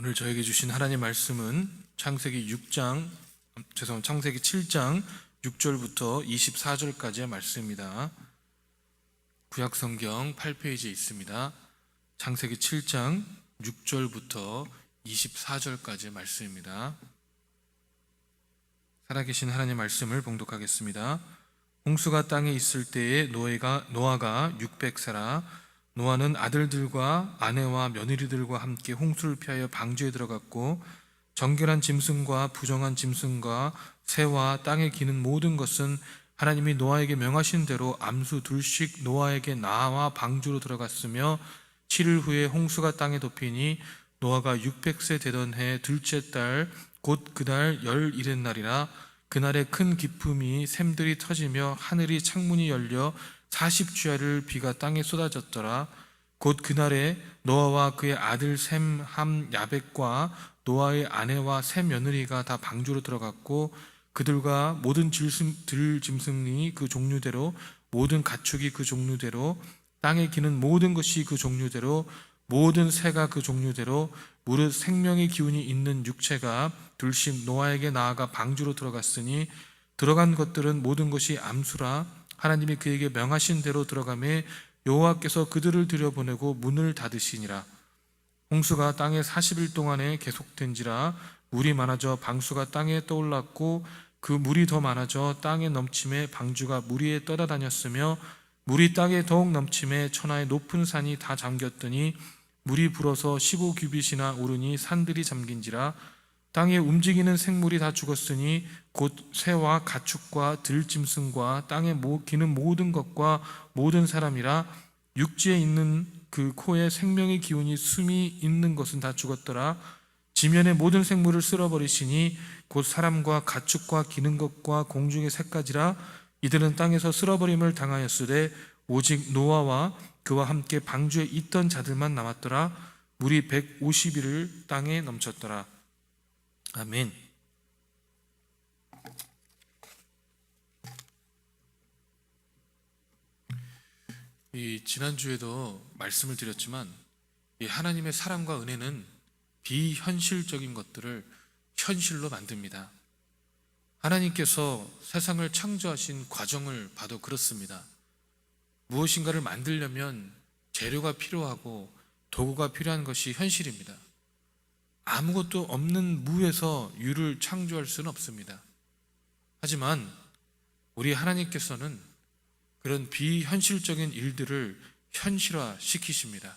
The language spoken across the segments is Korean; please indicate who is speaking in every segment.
Speaker 1: 오늘 저에게 주신 하나님 말씀은 창세기 7장 6절부터 24절까지의 말씀입니다. 구약성경 8페이지에 있습니다. 창세기 7장 6절부터 24절까지의 말씀입니다. 살아계신 하나님 말씀을 봉독하겠습니다. 홍수가 땅에 있을 때에 노아가 600세라 노아는 아들들과 아내와 며느리들과 함께 홍수를 피하여 방주에 들어갔고 정결한 짐승과 부정한 짐승과 새와 땅에 기는 모든 것은 하나님이 노아에게 명하신 대로 암수 둘씩 노아에게 나와 방주로 들어갔으며 7일 후에 홍수가 땅에 덮이니 노아가 600세 되던 해 둘째 달 곧 그달 11의 날이라. 그날에 큰 기품이 샘들이 터지며 하늘이 창문이 열려 40주야를 비가 땅에 쏟아졌더라. 곧 그날에 노아와 그의 아들 셈, 함, 야벳과 노아의 아내와 세 며느리가 다 방주로 들어갔고 그들과 모든 들짐승이 그 종류대로 모든 가축이 그 종류대로 땅에 기는 모든 것이 그 종류대로 모든 새가 그 종류대로 무릇 생명의 기운이 있는 육체가 둘씩 노아에게 나아가 방주로 들어갔으니 들어간 것들은 모든 것이 암수라. 하나님이 그에게 명하신 대로 들어가매 여호와께서 그들을 들여보내고 문을 닫으시니라. 홍수가 땅에 40일 동안에 계속된지라. 물이 많아져 방수가 땅에 떠올랐고 그 물이 더 많아져 땅에 넘침에 방주가 물 위에 떠다다녔으며 물이 땅에 더욱 넘침에 천하의 높은 산이 다 잠겼더니 물이 불어서 15규빗이나 오르니 산들이 잠긴지라. 땅에 움직이는 생물이 다 죽었으니 곧 새와 가축과 들짐승과 땅에 기는 모든 것과 모든 사람이라. 육지에 있는 그 코에 생명의 기운이 숨이 있는 것은 다 죽었더라. 지면의 모든 생물을 쓸어버리시니 곧 사람과 가축과 기는 것과 공중의 새까지라. 이들은 땅에서 쓸어버림을 당하였으되 오직 노아와 그와 함께 방주에 있던 자들만 남았더라. 물이 150일을 땅에 넘쳤더라. 아멘. 지난주에도 말씀을 드렸지만 이 하나님의 사랑과 은혜는 비현실적인 것들을 현실로 만듭니다. 하나님께서 세상을 창조하신 과정을 봐도 그렇습니다. 무엇인가를 만들려면 재료가 필요하고 도구가 필요한 것이 현실입니다. 아무것도 없는 무에서 유를 창조할 수는 없습니다. 하지만 우리 하나님께서는 그런 비현실적인 일들을 현실화시키십니다.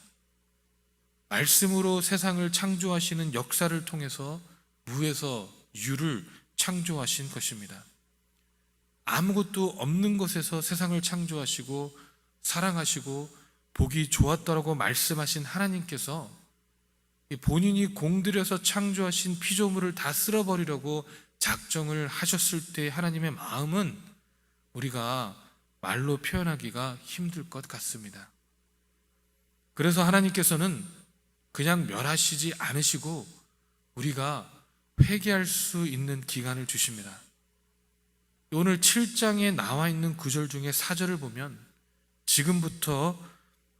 Speaker 1: 말씀으로 세상을 창조하시는 역사를 통해서 무에서 유를 창조하신 것입니다. 아무것도 없는 것에서 세상을 창조하시고 사랑하시고 보기 좋았다라고 말씀하신 하나님께서 본인이 공들여서 창조하신 피조물을 다 쓸어버리려고 작정을 하셨을 때 하나님의 마음은 우리가 말로 표현하기가 힘들 것 같습니다. 그래서 하나님께서는 그냥 멸하시지 않으시고 우리가 회개할 수 있는 기간을 주십니다. 오늘 7장에 나와 있는 구절 중에 4절을 보면 지금부터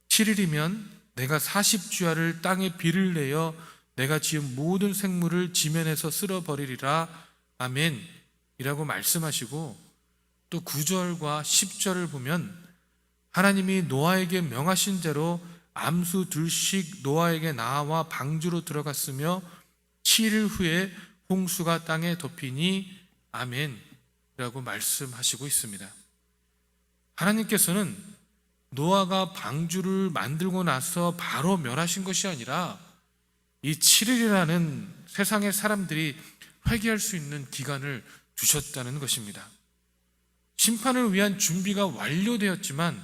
Speaker 1: 7일이면 내가 40주야를 땅에 비를 내어 내가 지은 모든 생물을 지면에서 쓸어버리리라. 아멘 이라고 말씀하시고 또 9절과 10절을 보면 하나님이 노아에게 명하신 대로 암수 둘씩 노아에게 나와 방주로 들어갔으며 7일 후에 홍수가 땅에 덮이니 아멘 라고 말씀하시고 있습니다. 하나님께서는 노아가 방주를 만들고 나서 바로 멸하신 것이 아니라 이 7일이라는 세상의 사람들이 회개할 수 있는 기간을 두셨다는 것입니다. 심판을 위한 준비가 완료되었지만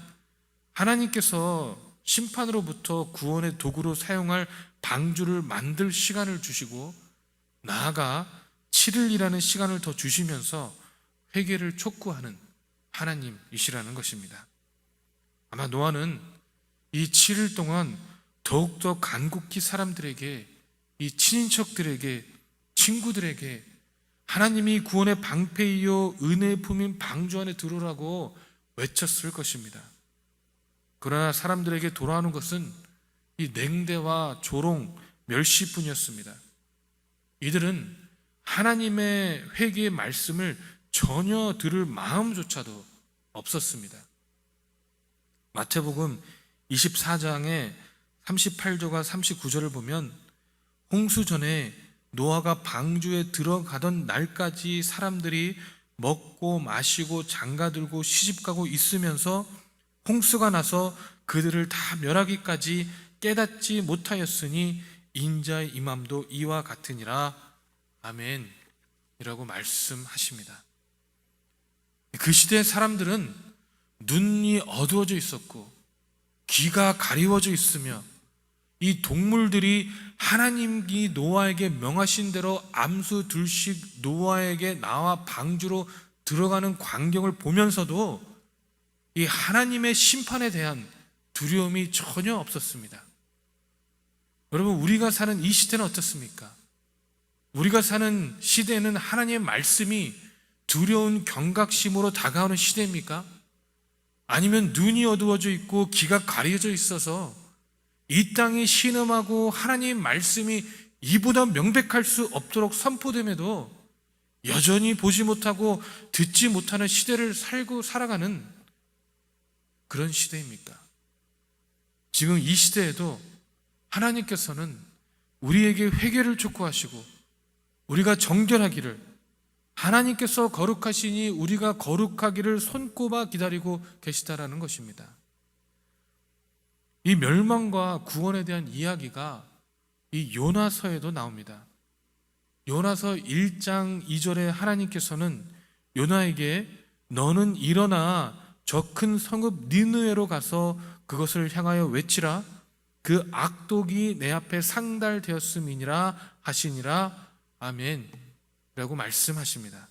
Speaker 1: 하나님께서 심판으로부터 구원의 도구로 사용할 방주를 만들 시간을 주시고 나아가 7일이라는 시간을 더 주시면서 회개를 촉구하는 하나님이시라는 것입니다. 아마 노아는 이 7일 동안 더욱더 간곡히 사람들에게, 이 친인척들에게, 친구들에게 하나님이 구원의 방패이요 은혜의 품인 방주 안에 들어오라고 외쳤을 것입니다. 그러나 사람들에게 돌아오는 것은 이 냉대와 조롱, 멸시뿐이었습니다. 이들은 하나님의 회개의 말씀을 전혀 들을 마음조차도 없었습니다. 마태복음 24장의 38절과 39절을 보면 홍수 전에 노아가 방주에 들어가던 날까지 사람들이 먹고 마시고 장가들고 시집가고 있으면서 홍수가 나서 그들을 다 멸하기까지 깨닫지 못하였으니 인자의 임함도 이와 같으니라. 아멘 이라고 말씀하십니다. 그 시대의 사람들은 눈이 어두워져 있었고 귀가 가리워져 있으며 이 동물들이 하나님이 노아에게 명하신 대로 암수 둘씩 노아에게 나와 방주로 들어가는 광경을 보면서도 이 하나님의 심판에 대한 두려움이 전혀 없었습니다. 여러분, 우리가 사는 이 시대는 어떻습니까? 우리가 사는 시대는 하나님의 말씀이 두려운 경각심으로 다가오는 시대입니까? 아니면 눈이 어두워져 있고 귀가 가려져 있어서 이 땅이 신음하고 하나님의 말씀이 이보다 명백할 수 없도록 선포됨에도 여전히 보지 못하고 듣지 못하는 시대를 살아가는 그런 시대입니까? 지금 이 시대에도 하나님께서는 우리에게 회개를 촉구하시고 우리가 정결하기를, 하나님께서 거룩하시니 우리가 거룩하기를 손꼽아 기다리고 계시다라는 것입니다. 이 멸망과 구원에 대한 이야기가 이 요나서에도 나옵니다. 요나서 1장 2절에 하나님께서는 요나에게 너는 일어나 저 큰 성읍 니느웨로 가서 그것을 향하여 외치라. 그 악독이 내 앞에 상달되었음이니라 하시니라. 아멘 라고 말씀하십니다.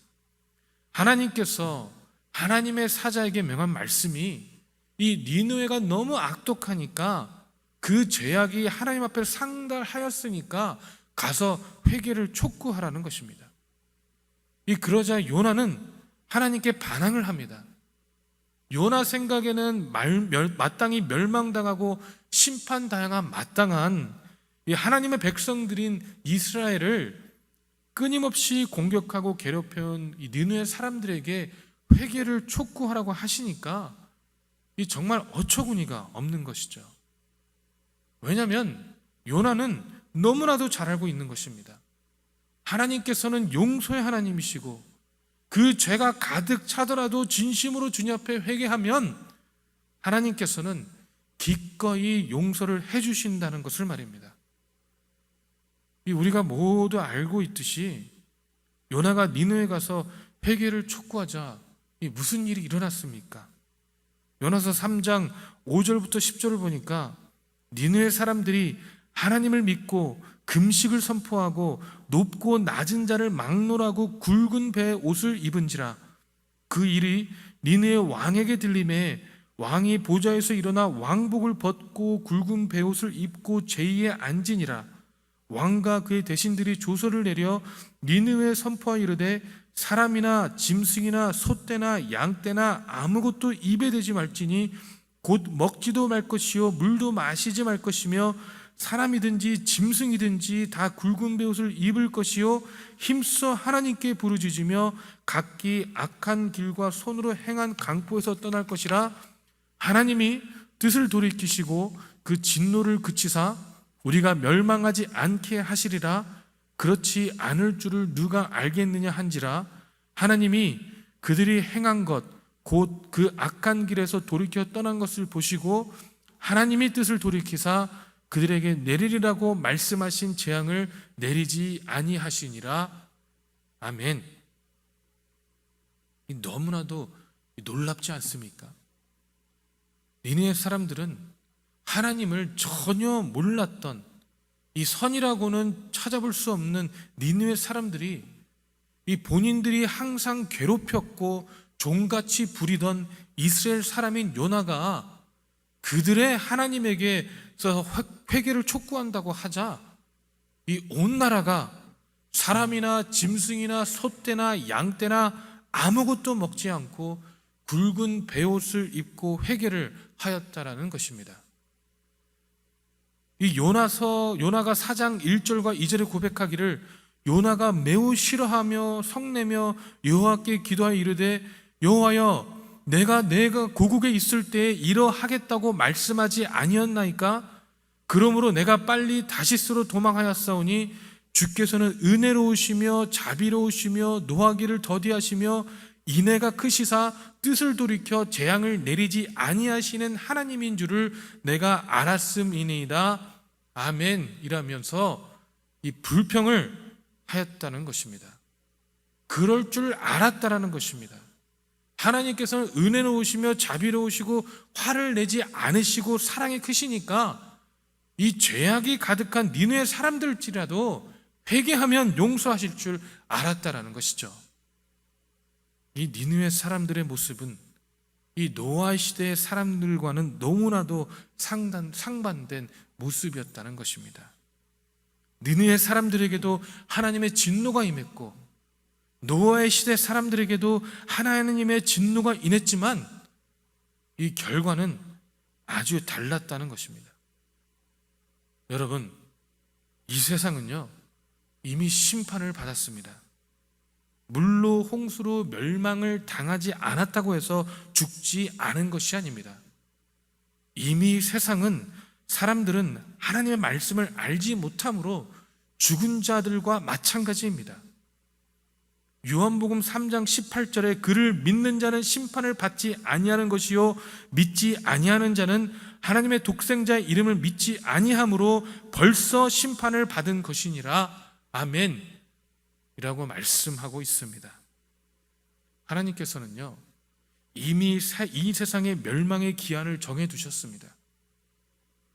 Speaker 1: 하나님께서 하나님의 사자에게 명한 말씀이 이 니느웨가 너무 악독하니까 그 죄악이 하나님 앞에 상달하였으니까 가서 회개를 촉구하라는 것입니다. 그러자 요나는 하나님께 반항을 합니다. 요나 생각에는 마땅히 멸망당하고 심판당한 마땅한 이 하나님의 백성들인 이스라엘을 끊임없이 공격하고 괴롭혀온 이 니느웨 사람들에게 회개를 촉구하라고 하시니까 이 정말 어처구니가 없는 것이죠. 왜냐하면 요나는 너무나도 잘 알고 있는 것입니다. 하나님께서는 용서의 하나님이시고 그 죄가 가득 차더라도 진심으로 주님 앞에 회개하면 하나님께서는 기꺼이 용서를 해주신다는 것을 말입니다. 우리가 모두 알고 있듯이 요나가 니느웨에 가서 회개를 촉구하자 무슨 일이 일어났습니까? 요나서 3장 5절부터 10절을 보니까 니느웨 사람들이 하나님을 믿고 금식을 선포하고 높고 낮은 자를 막론하고 굵은 배의 옷을 입은지라. 그 일이 니느웨 왕에게 들림에 왕이 보좌에서 일어나 왕복을 벗고 굵은 배옷을 입고 제2에 앉으니라. 왕과 그의 대신들이 조서를 내려 니느웨에 선포하여 이르되 사람이나 짐승이나 소떼나 양떼나 아무것도 입에 대지 말지니 곧 먹지도 말 것이요 물도 마시지 말 것이며 사람이든지 짐승이든지 다 굵은 배옷을 입을 것이요 힘써 하나님께 부르짖으며 각기 악한 길과 손으로 행한 강포에서 떠날 것이라. 하나님이 뜻을 돌이키시고 그 진노를 그치사 우리가 멸망하지 않게 하시리라. 그렇지 않을 줄을 누가 알겠느냐 한지라. 하나님이 그들이 행한 것 곧 그 악한 길에서 돌이켜 떠난 것을 보시고 하나님이 뜻을 돌이키사 그들에게 내리리라고 말씀하신 재앙을 내리지 아니하시니라. 아멘. 너무나도 놀랍지 않습니까? 니느웨 사람들은 하나님을 전혀 몰랐던 이 선이라고는 찾아볼 수 없는 니느웨 사람들이 이 본인들이 항상 괴롭혔고 종같이 부리던 이스라엘 사람인 요나가 그들의 하나님에게서 회개를 촉구한다고 하자 이 온 나라가 사람이나 짐승이나 소떼나 양떼나 아무것도 먹지 않고 굵은 베옷을 입고 회개를 하였다라는 것입니다. 이 요나가 4장 1절과 2절에 고백하기를 요나가 매우 싫어하며 성내며 여호와께 기도하여 이르되 여호와여 내가 고국에 있을 때에 이러하겠다고 말씀하지 아니었나이까? 그러므로 내가 빨리 다시스로 도망하였사오니 주께서는 은혜로우시며 자비로우시며 노하기를 더디하시며 인애가 크시사 뜻을 돌이켜 재앙을 내리지 아니하시는 하나님인 줄을 내가 알았음이니이다. 아멘. 이라면서 이 불평을 하였다는 것입니다. 그럴 줄 알았다라는 것입니다. 하나님께서는 은혜로우시며 자비로우시고 화를 내지 않으시고 사랑이 크시니까 이 죄악이 가득한 니느웨 사람들일지라도 회개하면 용서하실 줄 알았다라는 것이죠. 이 니느웨 사람들의 모습은 이 노아 시대의 사람들과는 너무나도 상반된 모습이었다는 것입니다. 니느웨 사람들에게도 하나님의 진노가 임했고 노아의 시대 사람들에게도 하나님의 진노가 임했지만 이 결과는 아주 달랐다는 것입니다. 여러분, 이 세상은요 이미 심판을 받았습니다. 물로 홍수로 멸망을 당하지 않았다고 해서 죽지 않은 것이 아닙니다. 이미 세상은 사람들은 하나님의 말씀을 알지 못함으로 죽은 자들과 마찬가지입니다. 요한복음 3장 18절에 그를 믿는 자는 심판을 받지 아니하는 것이요 믿지 아니하는 자는 하나님의 독생자의 이름을 믿지 아니함으로 벌써 심판을 받은 것이니라. 아멘 이라고 말씀하고 있습니다. 하나님께서는요 이미 이 세상의 멸망의 기한을 정해두셨습니다.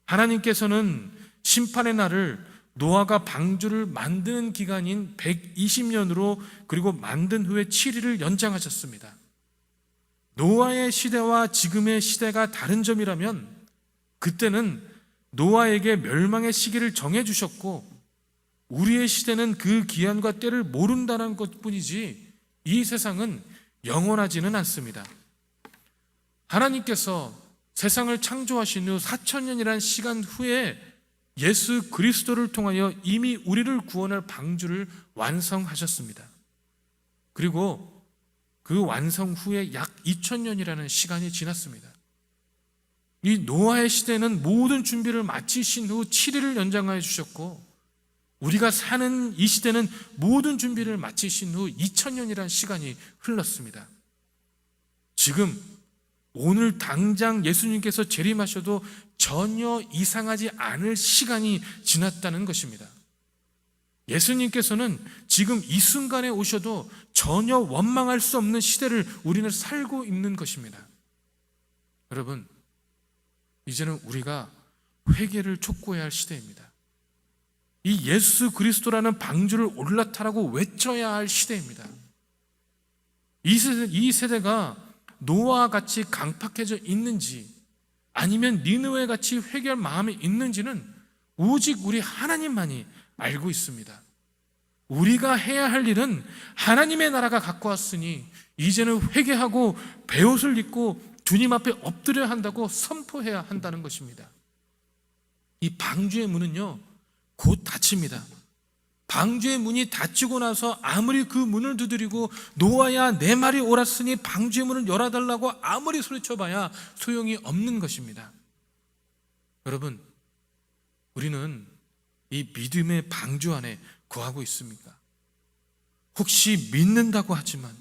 Speaker 1: 하나님께서는 심판의 날을 노아가 방주를 만드는 기간인 120년으로 그리고 만든 후에 7일을 연장하셨습니다. 노아의 시대와 지금의 시대가 다른 점이라면 그때는 노아에게 멸망의 시기를 정해주셨고 우리의 시대는 그 기한과 때를 모른다는 것뿐이지 이 세상은 영원하지는 않습니다. 하나님께서 세상을 창조하신 후 4,000년이라는 시간 후에 예수 그리스도를 통하여 이미 우리를 구원할 방주를 완성하셨습니다. 그리고 그 완성 후에 약 2,000년이라는 시간이 지났습니다. 이 노아의 시대는 모든 준비를 마치신 후 7일을 연장하여 주셨고 우리가 사는 이 시대는 모든 준비를 마치신 후 2,000년이라는 시간이 흘렀습니다. 지금 오늘 당장 예수님께서 재림하셔도 전혀 이상하지 않을 시간이 지났다는 것입니다. 예수님께서는 지금 이 순간에 오셔도 전혀 원망할 수 없는 시대를 우리는 살고 있는 것입니다. 여러분, 이제는 우리가 회개를 촉구해야 할 시대입니다. 이 예수 그리스도라는 방주를 올라타라고 외쳐야 할 시대입니다. 이 세대가 노아와 같이 강팍해져 있는지 아니면 니느웨 같이 회개할 마음이 있는지는 오직 우리 하나님만이 알고 있습니다. 우리가 해야 할 일은 하나님의 나라가 갖고 왔으니 이제는 회개하고 베옷을 입고 주님 앞에 엎드려야 한다고 선포해야 한다는 것입니다. 이 방주의 문은요 곧 닫힙니다. 방주의 문이 닫히고 나서 아무리 그 문을 두드리고 노아야 내 말이 옳았으니 방주의 문을 열어달라고 아무리 소리쳐봐야 소용이 없는 것입니다. 여러분, 우리는 이 믿음의 방주 안에 거하고 있습니까? 혹시 믿는다고 하지만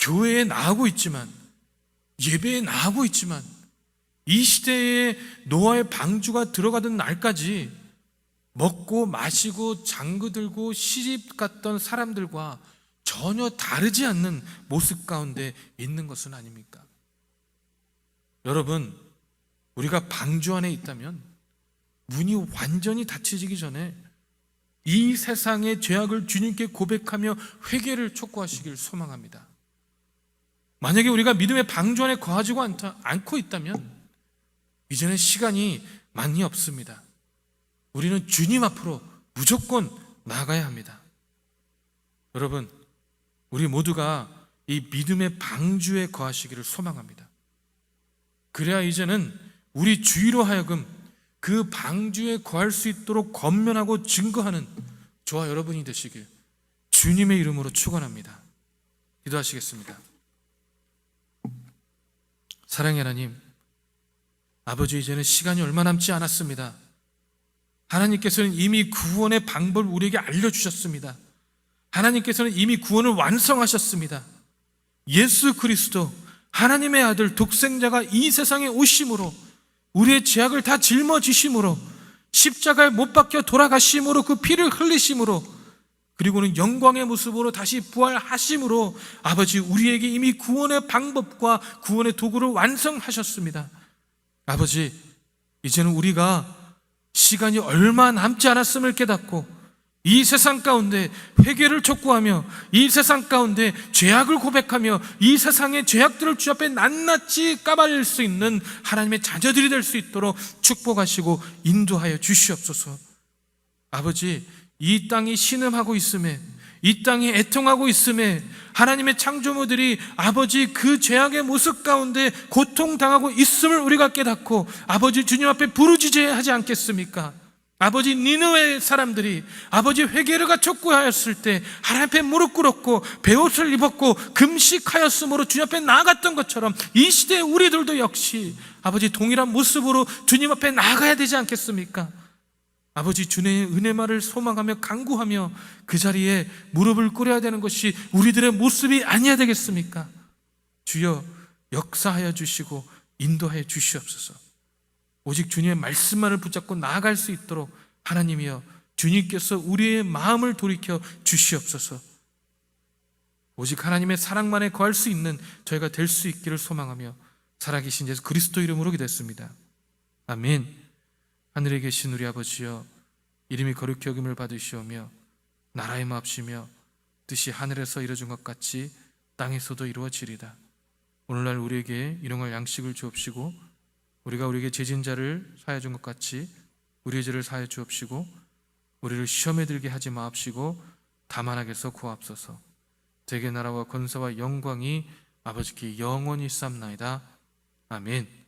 Speaker 1: 교회에 나가고 있지만 예배에 나가고 있지만 이 시대에 노아의 방주가 들어가던 날까지 먹고 마시고 장구 들고 시집 갔던 사람들과 전혀 다르지 않는 모습 가운데 있는 것은 아닙니까? 여러분, 우리가 방주 안에 있다면 문이 완전히 닫혀지기 전에 이 세상의 죄악을 주님께 고백하며 회개를 촉구하시길 소망합니다. 만약에 우리가 믿음의 방주 안에 거하지 않고 있다면 이제는 시간이 많이 없습니다. 우리는 주님 앞으로 무조건 나아가야 합니다. 여러분, 우리 모두가 이 믿음의 방주에 거하시기를 소망합니다. 그래야 이제는 우리 주위로 하여금 그 방주에 거할 수 있도록 권면하고 증거하는 저와 여러분이 되시길 주님의 이름으로 축원합니다. 기도하시겠습니다. 사랑의 하나님, 아버지, 이제는 시간이 얼마 남지 않았습니다. 하나님께서는 이미 구원의 방법을 우리에게 알려주셨습니다. 하나님께서는 이미 구원을 완성하셨습니다. 예수 그리스도 하나님의 아들 독생자가 이 세상에 오심으로, 우리의 죄악을 다 짊어지심으로, 십자가에 못 박혀 돌아가심으로, 그 피를 흘리심으로, 그리고는 영광의 모습으로 다시 부활하심으로 아버지, 우리에게 이미 구원의 방법과 구원의 도구를 완성하셨습니다. 아버지, 이제는 우리가 시간이 얼마 남지 않았음을 깨닫고 이 세상 가운데 회개를 촉구하며, 이 세상 가운데 죄악을 고백하며, 이 세상의 죄악들을 주 앞에 낱낱이 까발릴 수 있는 하나님의 자녀들이 될 수 있도록 축복하시고 인도하여 주시옵소서. 아버지, 이 땅이 신음하고 있음에, 이 땅이 애통하고 있음에, 하나님의 창조물들이 아버지 그 죄악의 모습 가운데 고통당하고 있음을 우리가 깨닫고 아버지 주님 앞에 부르짖어야 하지 않겠습니까? 아버지, 니느웨 사람들이 아버지 회개를 촉구하였을 때 하나님 앞에 무릎 꿇었고 베옷을 입었고 금식하였으므로 주님 앞에 나아갔던 것처럼 이 시대에 우리들도 역시 아버지 동일한 모습으로 주님 앞에 나아가야 되지 않겠습니까? 아버지, 주님의 은혜만을 소망하며 간구하며 그 자리에 무릎을 꿇어야 되는 것이 우리들의 모습이 아니어야 되겠습니까? 주여, 역사하여 주시고 인도하여 주시옵소서. 오직 주님의 말씀만을 붙잡고 나아갈 수 있도록 하나님이여, 주님께서 우리의 마음을 돌이켜 주시옵소서. 오직 하나님의 사랑만에 거할 수 있는 저희가 될 수 있기를 소망하며 살아계신 예수 그리스도 이름으로 기도했습니다. 아멘. 하늘에 계신 우리 아버지여, 이름이 거룩히 여김을 받으시오며 나라의 마옵시며 뜻이 하늘에서 이루어진 것 같이 땅에서도 이루어지리다. 오늘날 우리에게 일용할 양식을 주옵시고 우리가 우리에게 죄진 자를 사하여 준 것 같이 우리의 죄를 사하여 주옵시고 우리를 시험에 들게 하지 마옵시고 다만 악에서 구하옵소서. 대개 나라와 권세와 영광이 아버지께 영원히 쌓나이다. 아멘.